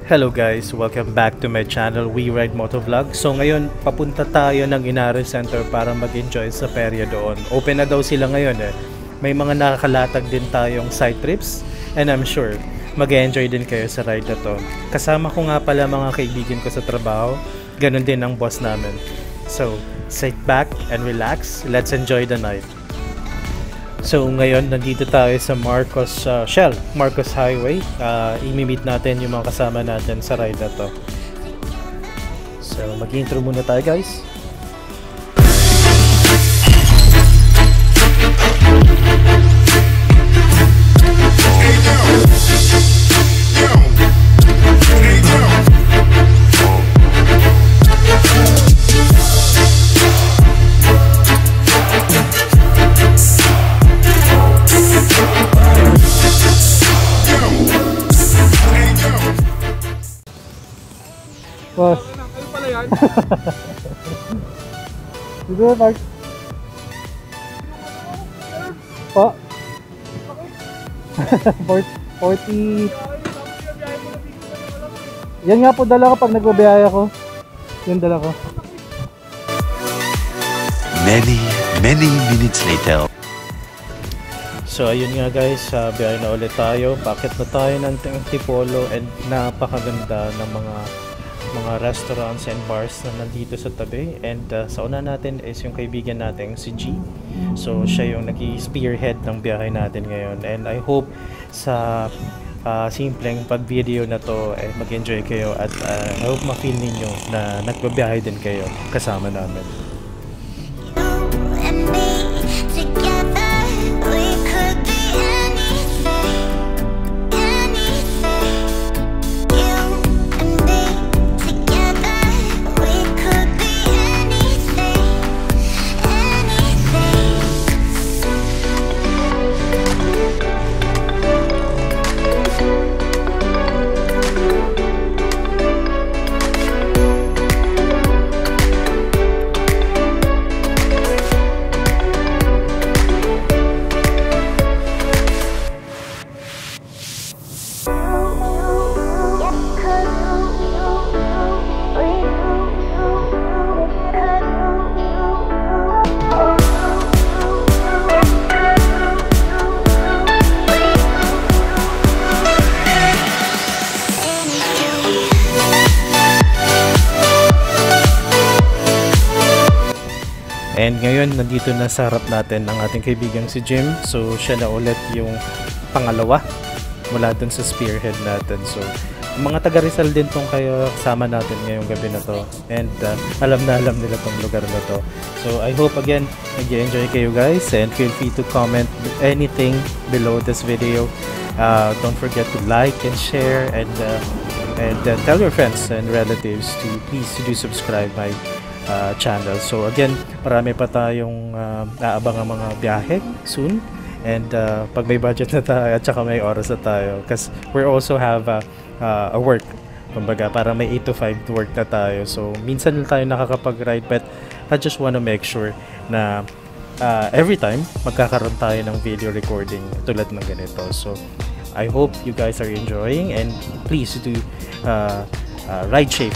Hello guys, welcome back to my channel, We Ride Motovlog. So ngayon, papunta tayo ng Inari Center para mag-enjoy sa perya doon. Open na daw sila ngayon eh. May mga nakakalatag din tayong side trips and I'm sure mag-enjoy din kayo sa ride na to. Kasama ko nga pala mga kaibigan ko sa trabaho, ganun din ang boss namin. So, sit back and relax, let's enjoy the night. So ngayon nandito tayo sa Marcos Marcos Highway. I-meet natin yung mga kasama natin sa ride na to. So mag-intro muna tayo guys. Boss. Kayo pala yan? Dito na, Mark. Pa? 40. Yan nga po dala ko pag nagbabiyaya ko. Yan dala ko. Many minutes later. So ayun nga guys, biyahe na ulit tayo. Bakit na tayo ng Antipolo and napakaganda ng mga restaurants and bars na nandito sa tabi. And sa una natin is yung kaibigan natin si G. So siya yung nag-spearhead ng biyahe natin ngayon. And I hope sa simpleng pag-video na to mag-enjoy kayo at I hope ma-feel ninyo na nagbabiyahe din kayo kasama namin. And ngayon, nandito na sa harap natin ang ating kaibigang si Jim. So, siya na ulit yung pangalawa mula dun sa spearhead natin. So, mga taga Rizal din tong kayo kasama natin ngayong gabi na to. And alam na alam nila tong lugar na to. So, I hope again, nag-enjoy kayo guys. And feel free to comment anything below this video. Don't forget to like and share. And tell your friends and relatives to please do subscribe my channel. So again, marami pa tayong aabang ang mga biyahe soon. And pag may budget na tayo at saka may oras na tayo, because we also have a work, kumbaga para may 8 to 5 work na tayo. So minsan lang tayo nakakapag-ride, but I just want to make sure na every time magkakaroon tayo ng video recording tulad ng ganito. So I hope you guys are enjoying and please do ride safe.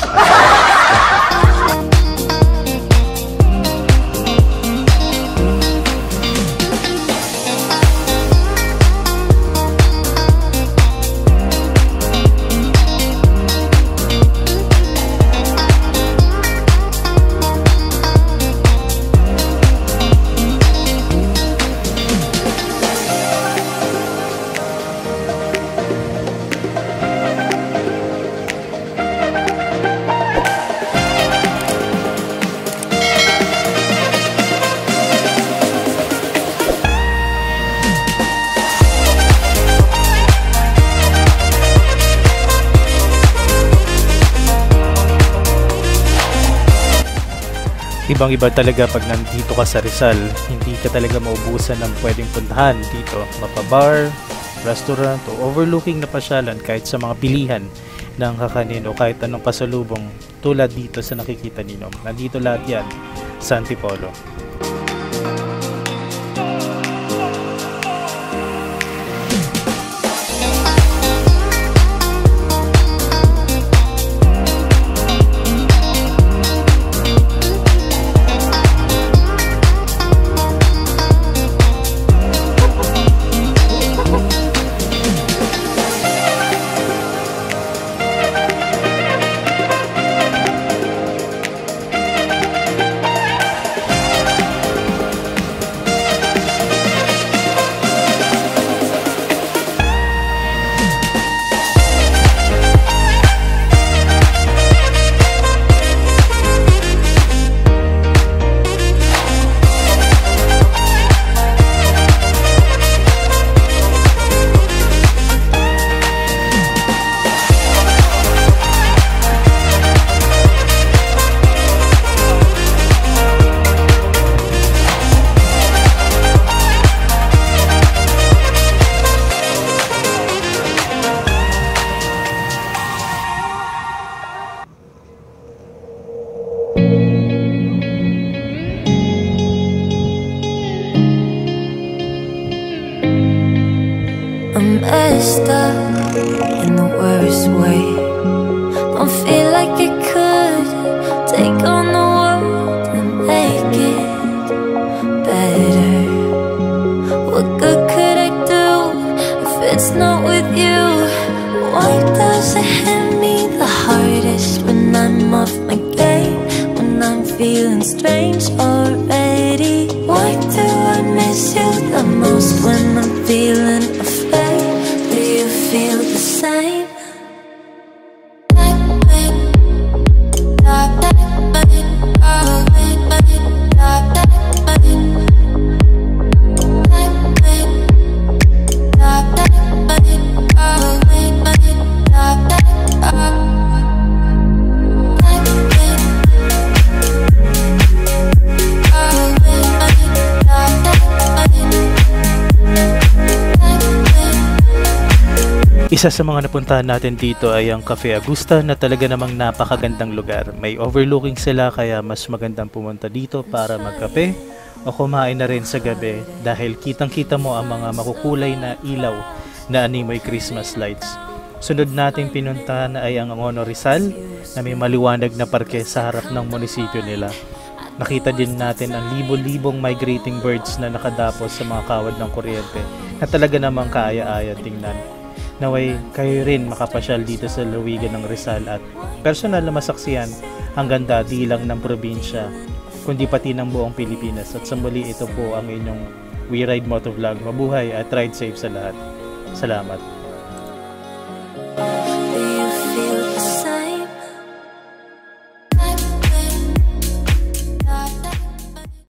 Ibang-iba talaga pag nandito ka sa Rizal, hindi ka talaga maubusan ng pwedeng puntahan dito. Mapabar, restaurant o overlooking na pasyalan kahit sa mga pilihan ng kakanin o kahit anong pasalubong tulad dito sa nakikita ninyo. Nandito lahat yan sa Antipolo. this way. Don't feel like I could take on the world and make it better. What good could I do if it's not with you? Why does it hit me the hardest when I'm off my game? When I'm feeling strange already? Why do I miss you the most when I'm feeling afraid? Do you feel the same? Isa sa mga napuntahan natin dito ay ang Cafe Augusta na talaga namang napakagandang lugar. May overlooking sila kaya mas magandang pumunta dito para magkape o kumain na rin sa gabi dahil kitang-kita mo ang mga makukulay na ilaw na animoy Christmas lights. Sunod nating pinuntahan ay ang Angono Rizal na may maliwanag na parke sa harap ng munisipyo nila. Nakita din natin ang libo-libong migrating birds na nakadapos sa mga kawad ng kuryente na talaga namang kaaya-aya tingnan. Naway kayo rin makapasyal dito sa Lawigan ng Rizal at personal na masaksiyan ang ganda di lang ng probinsya kundi pati ng buong Pilipinas. At sa muli, ito po ang inyong We Ride Motovlog. Mabuhay at ride safe sa lahat. Salamat.